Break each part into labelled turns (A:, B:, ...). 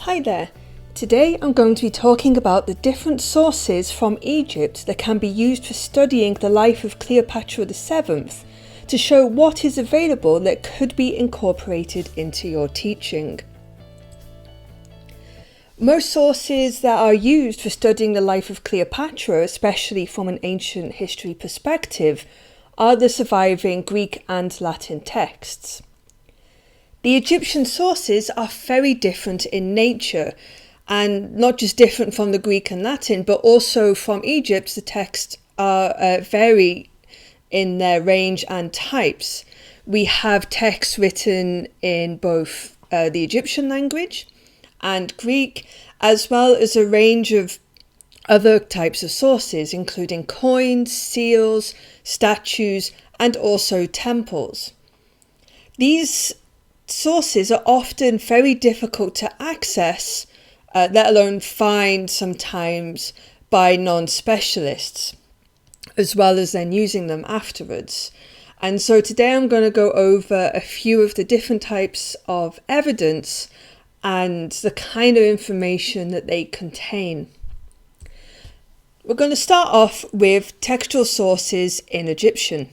A: Hi there. Today I'm going to be talking about the different sources from Egypt that can be used for studying the life of Cleopatra VII to show what is available that could be incorporated into your teaching. Most sources that are used for studying the life of Cleopatra, especially from an ancient history perspective, are the surviving Greek and Latin texts. The Egyptian sources are very different in nature, and not just different from the Greek and Latin, but also from Egypt. The texts are vary in their range and types. We have texts written in both the Egyptian language and Greek, as well as a range of other types of sources, including coins, seals, statues, and also temples. These sources are often very difficult to access, let alone find sometimes by non-specialists, as well as then using them afterwards. And so today I'm going to go over a few of the different types of evidence and the kind of information that they contain. We're going to start off with textual sources in Egyptian.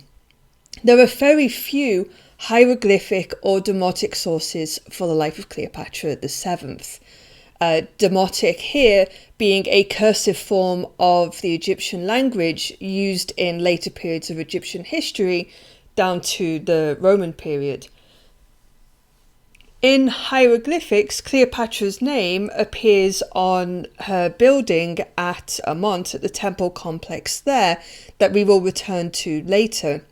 A: There are very few hieroglyphic or demotic sources for the life of Cleopatra VII. Demotic here being a cursive form of the Egyptian language used in later periods of Egyptian history down to the Roman period. In hieroglyphics, Cleopatra's name appears on her building at Amont, at the temple complex there, that we will return to later.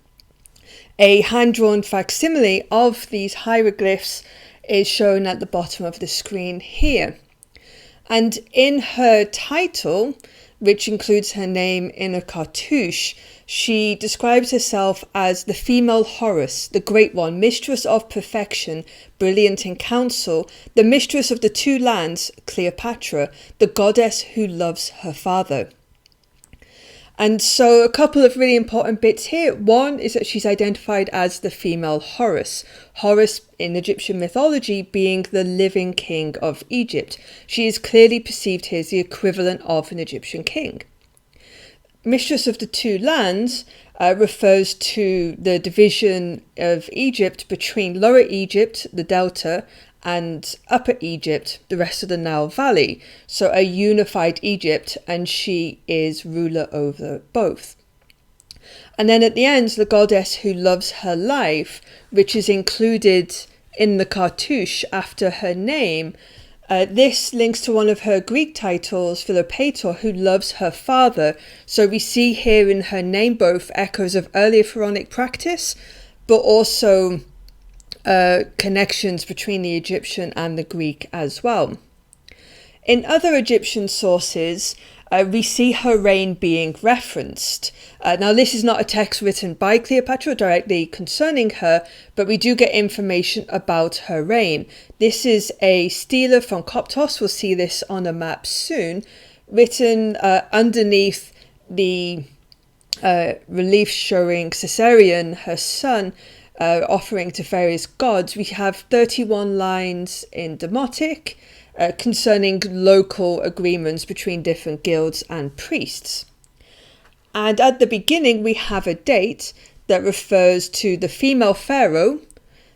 A: A hand-drawn facsimile of these hieroglyphs is shown at the bottom of the screen here. And in her title, which includes her name in a cartouche, she describes herself as the female Horus, the Great One, mistress of perfection, brilliant in counsel, the mistress of the two lands, Cleopatra, the goddess who loves her father. And so a couple of really important bits here. One is that she's identified as the female Horus. Horus in Egyptian mythology being the living king of Egypt. She is clearly perceived here as the equivalent of an Egyptian king. Mistress of the two lands refers to the division of Egypt between Lower Egypt, the Delta, and Upper Egypt, the rest of the Nile Valley. So a unified Egypt, and she is ruler over both. And then at the end, the goddess who loves her life, which is included in the cartouche after her name. This links to one of her Greek titles, Philopator, who loves her father. So we see here in her name both echoes of earlier pharaonic practice, but also connections between the Egyptian and the Greek as well. In other Egyptian sources, we see her reign being referenced. Now, this is not a text written by Cleopatra directly concerning her, but we do get information about her reign. This is a stela from Coptos, we'll see this on a map soon, written underneath the relief showing Caesarion, her son, offering to various gods. We have 31 lines in Demotic concerning local agreements between different guilds and priests. And at the beginning we have a date that refers to the female pharaoh,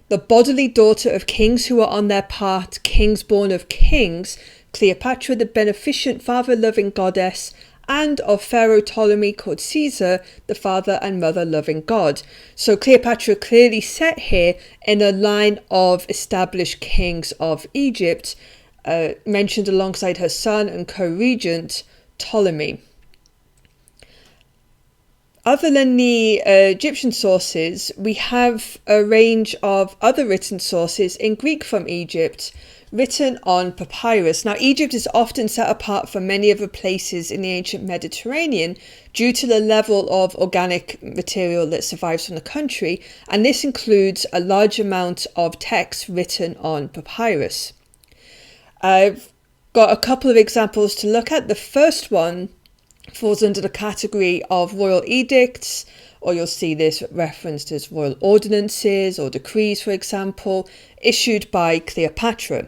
A: the bodily daughter of kings who are on their part kings born of kings, Cleopatra the beneficent father-loving goddess, and of Pharaoh Ptolemy called Caesar, the father and mother-loving god. So Cleopatra clearly set here in a line of established kings of Egypt, mentioned alongside her son and co-regent Ptolemy. Other than the Egyptian sources, we have a range of other written sources in Greek from Egypt, written on papyrus. Now, Egypt is often set apart from many other places in the ancient Mediterranean due to the level of organic material that survives from the country, and this includes a large amount of text written on papyrus. I've got a couple of examples to look at. The first one falls under the category of royal edicts, or you'll see this referenced as royal ordinances or decrees, for example, issued by Cleopatra.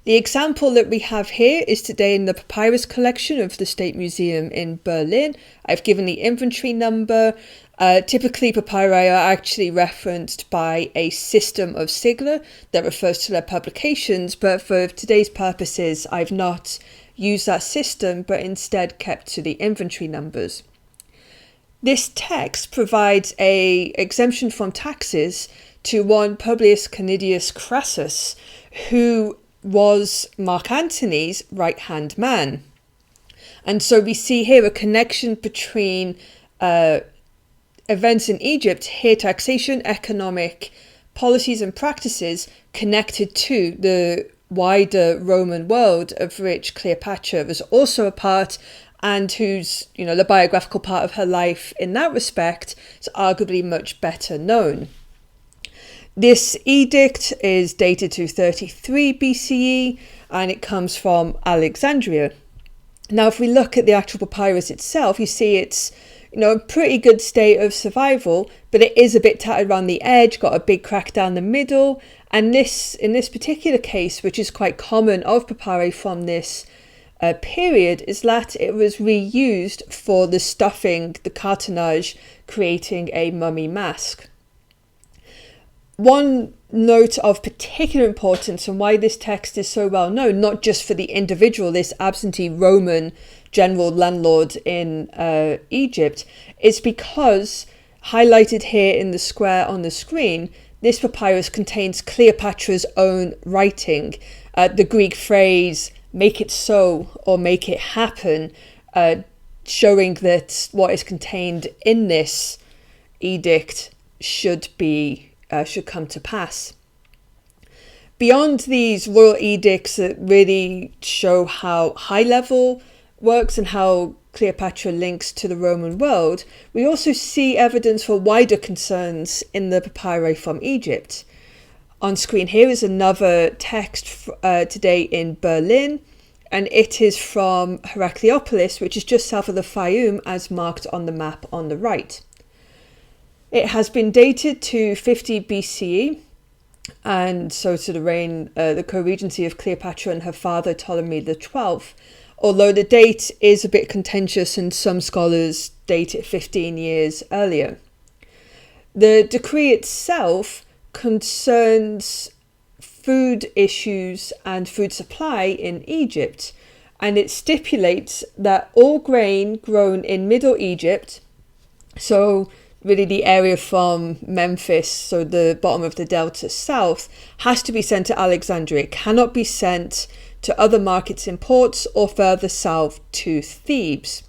A: The example that we have here is today in the papyrus collection of the State Museum in Berlin. I've given the inventory number. Typically, papyri are actually referenced by a system of sigla that refers to their publications, but for today's purposes, I've not used that system, but instead kept to the inventory numbers. This text provides an exemption from taxes to one Publius Canidius Crassus, who was Mark Antony's right-hand man. And so we see here a connection between events in Egypt, here taxation, economic policies and practices connected to the wider Roman world of which Cleopatra was also a part, and whose, the biographical part of her life in that respect is arguably much better known. This edict is dated to 33 BCE and it comes from Alexandria. Now, if we look at the actual papyrus itself, you see it's a pretty good state of survival, but it is a bit tattered around the edge, got a big crack down the middle. And in this particular case, which is quite common of papyri from this period, is that it was reused for the stuffing, the cartonnage, creating a mummy mask. One note of particular importance and why this text is so well known, not just for the individual, this absentee Roman general landlord in Egypt, is because, highlighted here in the square on the screen, this papyrus contains Cleopatra's own writing. The Greek phrase, make it so or make it happen, showing that what is contained in this edict should come to pass. Beyond these royal edicts that really show how high level works and how Cleopatra links to the Roman world, we also see evidence for wider concerns in the papyri from Egypt. On screen here is another text today in Berlin, and it is from Heracleopolis, which is just south of the Fayum as marked on the map on the right. It has been dated to 50 BCE, and so to the co-regency of Cleopatra and her father Ptolemy XII, although the date is a bit contentious and some scholars date it 15 years earlier. The decree itself concerns food issues and food supply in Egypt, and it stipulates that all grain grown in Middle Egypt, so really the area from Memphis, so the bottom of the delta south, has to be sent to Alexandria. It cannot be sent to other markets in ports or further south to Thebes.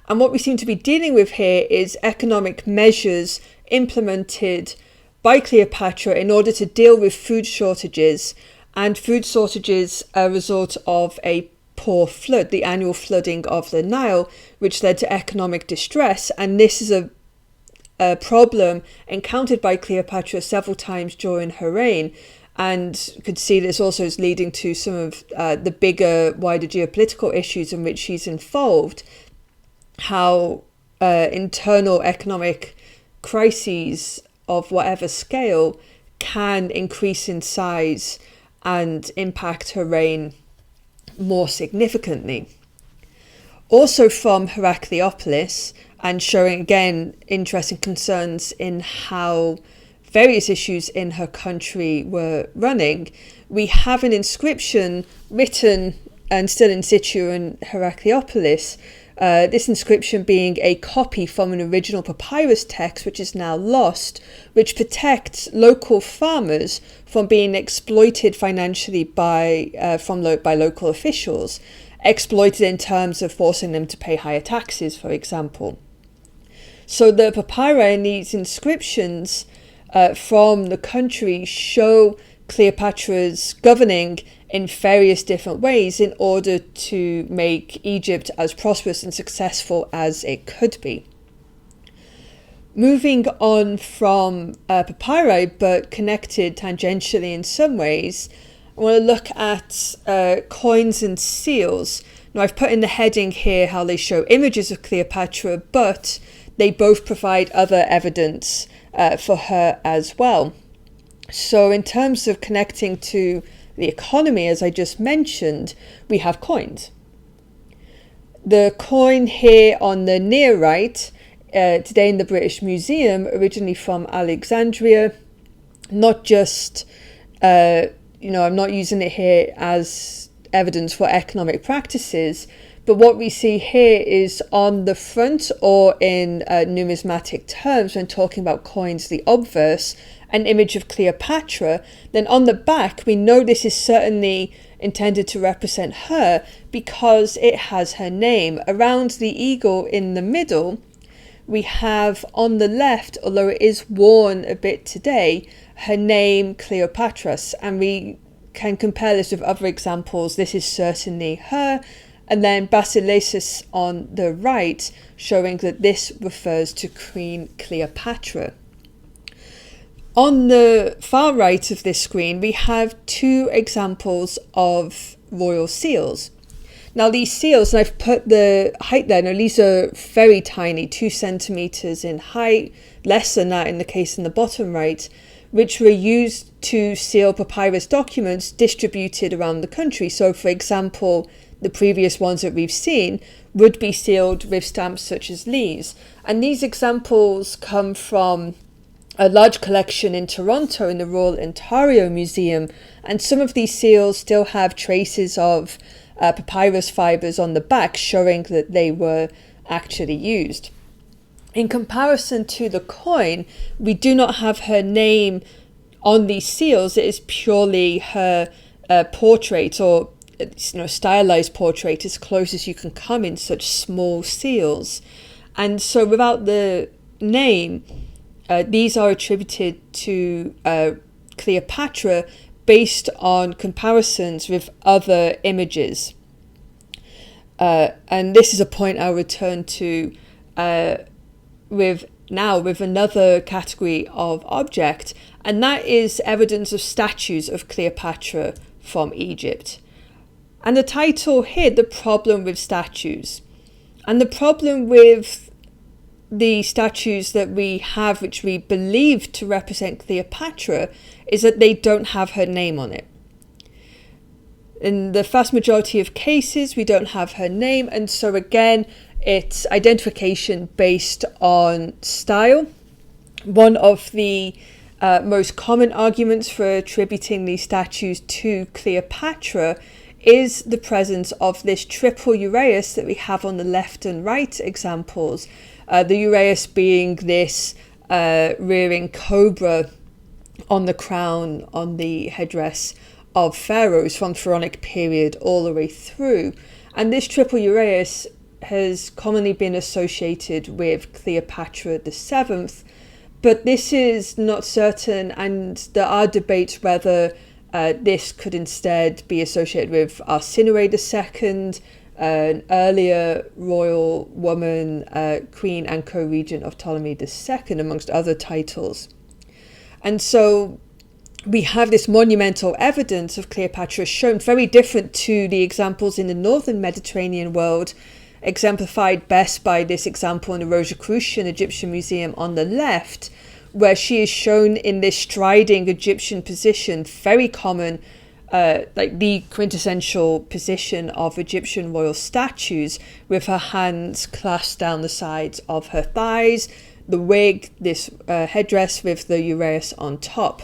A: And what we seem to be dealing with here is economic measures implemented by Cleopatra in order to deal with food shortages, and food shortages a result of a poor flood, the annual flooding of the Nile, which led to economic distress. And this is a problem encountered by Cleopatra several times during her reign, and you could see this also is leading to some of the bigger, wider geopolitical issues in which she's involved, how internal economic crises of whatever scale can increase in size and impact her reign more significantly. Also from Heracleopolis, and showing again interesting concerns in how various issues in her country were running, we have an inscription written and still in situ in Heracleopolis, this inscription being a copy from an original papyrus text which is now lost, which protects local farmers from being exploited financially by local officials, exploited in terms of forcing them to pay higher taxes, for example. So the papyri and these inscriptions from the country show Cleopatra's governing in various different ways in order to make Egypt as prosperous and successful as it could be. Moving on from papyri, but connected tangentially in some ways, I want to look at coins and seals. Now, I've put in the heading here how they show images of Cleopatra, but they both provide other evidence for her as well. So in terms of connecting to the economy, as I just mentioned, we have coins. The coin here on the near right, today in the British Museum, originally from Alexandria, not just, I'm not using it here as evidence for economic practices, but what we see here is on the front, or in numismatic terms when talking about coins, the obverse, an image of Cleopatra. Then on the back, we know this is certainly intended to represent her because it has her name. Around the eagle in the middle, we have on the left, although it is worn a bit today, her name Cleopatra, and we can compare this with other examples. This is certainly her. And then Basileus on the right, showing that this refers to Queen Cleopatra. On the far right of this screen, we have two examples of royal seals. Now these seals, and I've put the height there, now these are very tiny, 2 centimeters in height, less than that in the case in the bottom right, which were used to seal papyrus documents distributed around the country. So for example, the previous ones that we've seen would be sealed with stamps such as these. And these examples come from a large collection in Toronto in the Royal Ontario Museum, and some of these seals still have traces of papyrus fibres on the back, showing that they were actually used. In comparison to the coin, we do not have her name on these seals. It is purely her portrait, or stylized portrait, as close as you can come in such small seals. And so without the name, these are attributed to Cleopatra based on comparisons with other images. And this is a point I'll return to with another category of object, and that is evidence of statues of Cleopatra from Egypt. And the title here, The Problem with Statues. And the problem with the statues that we have, which we believe to represent Cleopatra, is that they don't have her name on it. In the vast majority of cases, we don't have her name, and so again, it's identification based on style. One of the most common arguments for attributing these statues to Cleopatra is the presence of this triple uraeus that we have on the left and right examples. The uraeus being this rearing cobra on the crown, on the headdress of pharaohs from the pharaonic period all the way through. And this triple uraeus has commonly been associated with Cleopatra VII, but this is not certain, and there are debates whether this could instead be associated with Arsinoe II, an earlier royal woman, queen and co-regent of Ptolemy II, amongst other titles. And so we have this monumental evidence of Cleopatra shown, very different to the examples in the northern Mediterranean world, exemplified best by this example in the Rosicrucian Egyptian Museum on the left, where she is shown in this striding Egyptian position, very common, like the quintessential position of Egyptian royal statues, with her hands clasped down the sides of her thighs, the wig, this headdress with the uraeus on top.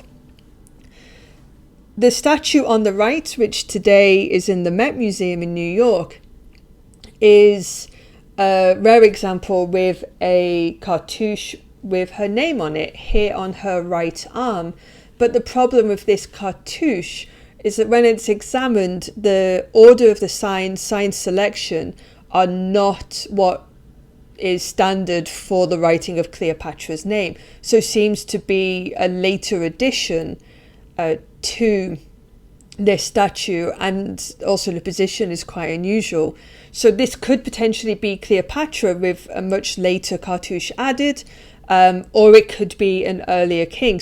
A: The statue on the right, which today is in the Met Museum in New York, is a rare example with a cartouche with her name on it here on her right arm. But the problem with this cartouche is that when it's examined, the order of the sign selection are not what is standard for the writing of Cleopatra's name. So seems to be a later addition to this statue, and also the position is quite unusual. So this could potentially be Cleopatra with a much later cartouche added, or it could be an earlier king,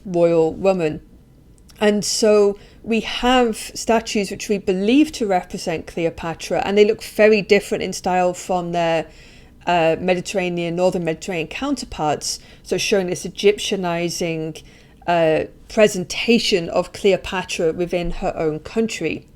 A: royal woman. And so we have statues which we believe to represent Cleopatra, and they look very different in style from their northern Mediterranean counterparts. So showing this Egyptianizing presentation of Cleopatra within her own country.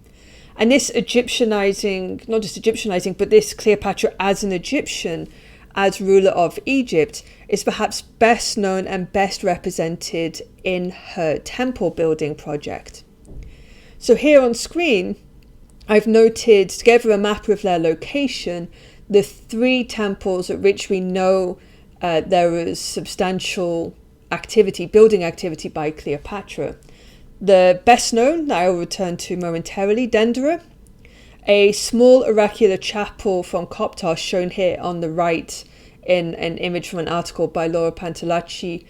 A: And this Egyptianizing, not just Egyptianizing, but this Cleopatra as an Egyptian, as ruler of Egypt, is perhaps best known and best represented in her temple building project. So here on screen, I've noted together a map of their location, the 3 temples at which we know there was substantial activity, building activity by Cleopatra. The best known, that I will return to momentarily, Dendora, a small oracular chapel from Coptos shown here on the right in an image from an article by Laura Pantalacci,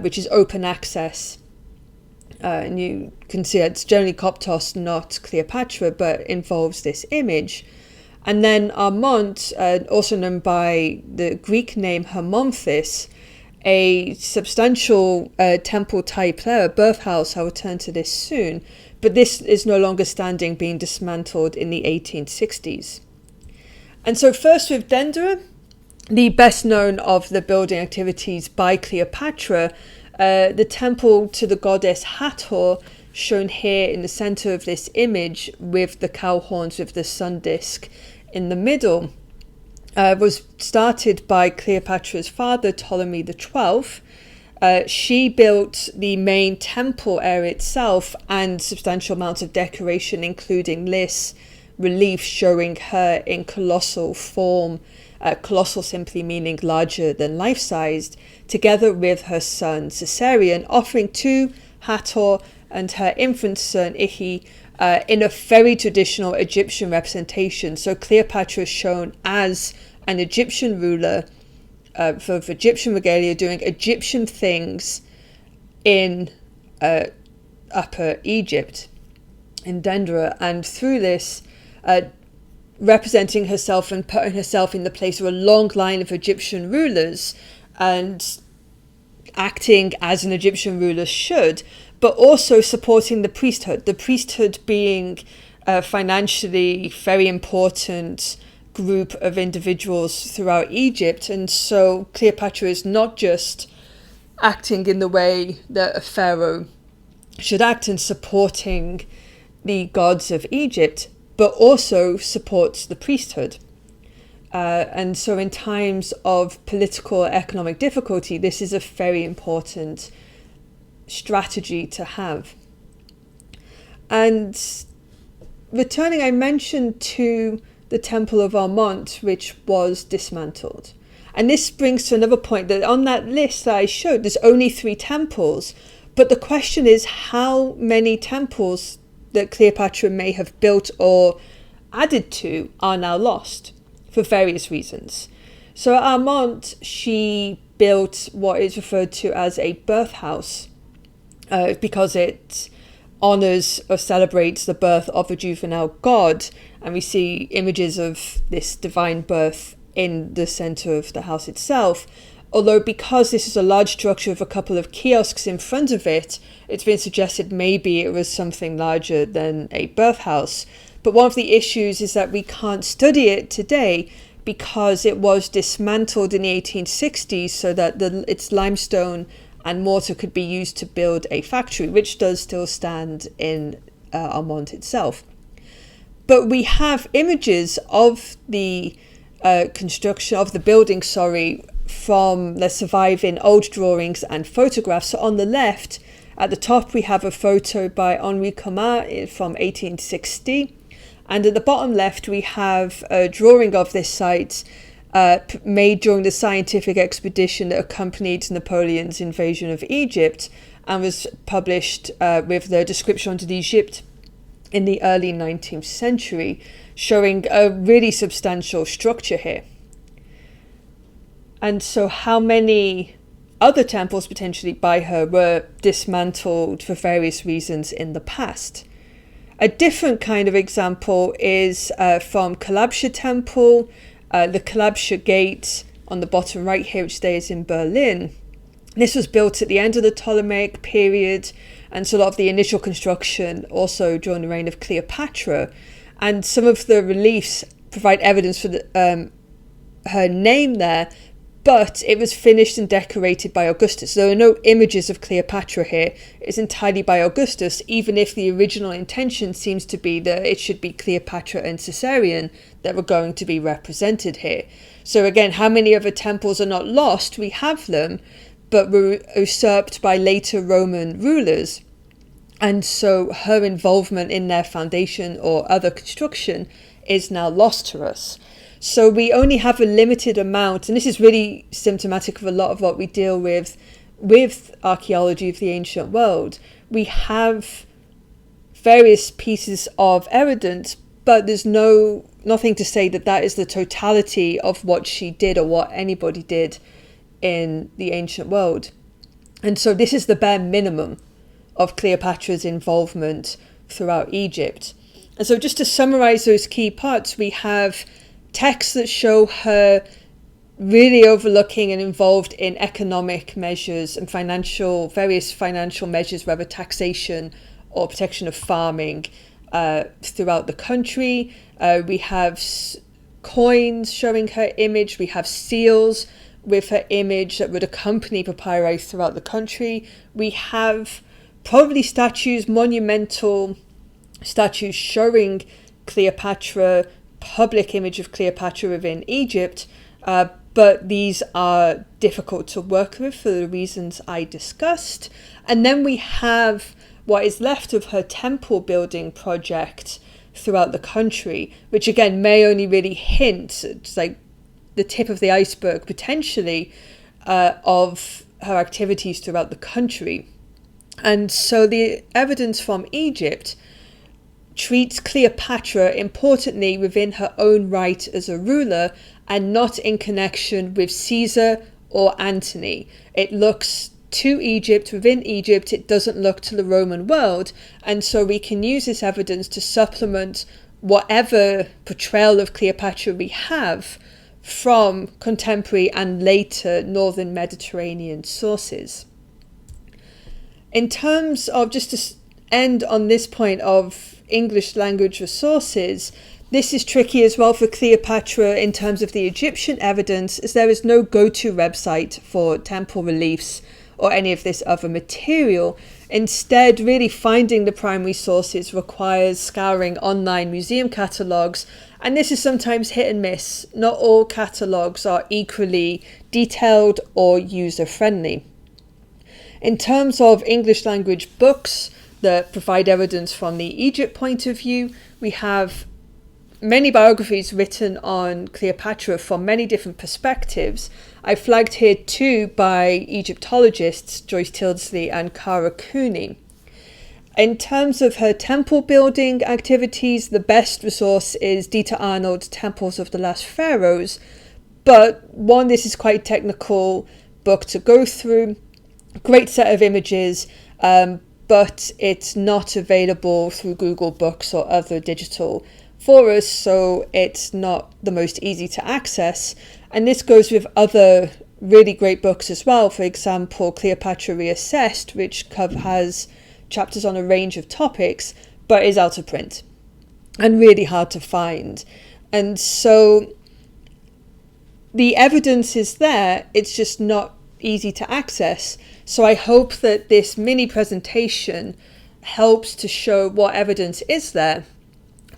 A: which is open access. And you can see it's generally Coptos, not Cleopatra, but involves this image. And then Armont, also known by the Greek name Hermonthis, a substantial temple type there, a birth house. I'll return to this soon, but this is no longer standing, being dismantled in the 1860s. And so first with Dendora, the best known of the building activities by Cleopatra, the temple to the goddess Hathor, shown here in the center of this image with the cow horns with the sun disk in the middle, was started by Cleopatra's father, Ptolemy XII. She built the main temple area itself and substantial amounts of decoration, including this relief showing her in colossal form, colossal simply meaning larger than life-sized, together with her son Caesarion, offering to Hathor and her infant son Ihi in a very traditional Egyptian representation. So Cleopatra is shown as an Egyptian ruler of Egyptian regalia, doing Egyptian things in Upper Egypt, in Dendora, and through this representing herself and putting herself in the place of a long line of Egyptian rulers and acting as an Egyptian ruler should, but also supporting the priesthood being a financially very important group of individuals throughout Egypt. And so Cleopatra is not just acting in the way that a pharaoh should act and supporting the gods of Egypt, but also supports the priesthood. And so in times of political economic difficulty, this is a very important strategy to have. And returning, I mentioned to the Temple of Armont, which was dismantled. And this brings to another point, that on that list that I showed, there's only 3 temples. But the question is how many temples that Cleopatra may have built or added to are now lost for various reasons. So at Armont, she built what is referred to as a birth house because it honours or celebrates the birth of a juvenile god. And we see images of this divine birth in the centre of the house itself. Although because this is a large structure with a couple of kiosks in front of it, it's been suggested maybe it was something larger than a birth house. But one of the issues is that we can't study it today because it was dismantled in the 1860s so that its limestone and mortar could be used to build a factory, which does still stand in Armont itself. But we have images of the construction of the building, from the surviving old drawings and photographs. So on the left, at the top, we have a photo by Henri Comas from 1860. And at the bottom left, we have a drawing of this site made during the scientific expedition that accompanied Napoleon's invasion of Egypt and was published with the Description d'Egypte in the early 19th century, showing a really substantial structure here. And so how many other temples potentially by her were dismantled for various reasons in the past? A different kind of example is from Kalabsha Temple, the Kalabsha Gate on the bottom right here, which stays in Berlin. This was built at the end of the Ptolemaic period, and so a lot of the initial construction also during the reign of Cleopatra. And some of the reliefs provide evidence for her name there but it was finished and decorated by Augustus. There are no images of Cleopatra here. It's entirely by Augustus, even if the original intention seems to be that it should be Cleopatra and Caesarion that were going to be represented here. So again, how many other temples are not lost? We have them, but were usurped by later Roman rulers. And so her involvement in their foundation or other construction is now lost to us. So we only have a limited amount, and this is really symptomatic of a lot of what we deal with archaeology of the ancient world. We have various pieces of evidence, but there's nothing to say that that is the totality of what she did or what anybody did in the ancient world. And so this is the bare minimum of Cleopatra's involvement throughout Egypt. And so just to summarize those key parts, we have texts that show her really overlooking and involved in economic measures and various financial measures, whether taxation or protection of farming throughout the country. We have coins showing her image. We have seals with her image that would accompany papyri throughout the country. We have probably monumental statues showing Cleopatra, public image of Cleopatra within Egypt, but these are difficult to work with for the reasons I discussed. And then we have what is left of her temple building project throughout the country, which again may only really hint, it's like the tip of the iceberg potentially, of her activities throughout the country. And so the evidence from Egypt treats Cleopatra importantly within her own right as a ruler and not in connection with Caesar or Antony. It looks to Egypt, within Egypt, it doesn't look to the Roman world, and so we can use this evidence to supplement whatever portrayal of Cleopatra we have from contemporary and later northern Mediterranean sources. In terms of, just to end on this point of English language resources, this is tricky as well for Cleopatra in terms of the Egyptian evidence, as there is no go-to website for temple reliefs or any of this other material. Instead, really finding the primary sources requires scouring online museum catalogues, and this is sometimes hit and miss. Not all catalogues are equally detailed or user-friendly. In terms of English language books that provide evidence from the Egypt point of view, we have many biographies written on Cleopatra from many different perspectives. I flagged here two by Egyptologists Joyce Tildesley and Cara Cooney. In terms of her temple building activities, the best resource is Dieter Arnold's Temples of the Last Pharaohs, but this is quite a technical book to go through. Great set of images, but it's not available through Google Books or other digital forums, so it's not the most easy to access. And this goes with other really great books as well. For example, Cleopatra Reassessed, which has chapters on a range of topics, but is out of print and really hard to find. And so the evidence is there, it's just not easy to access. So I hope that this mini presentation helps to show what evidence is there,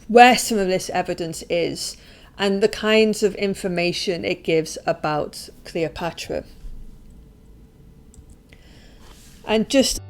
A: where some of this evidence is, and the kinds of information it gives about Cleopatra. And just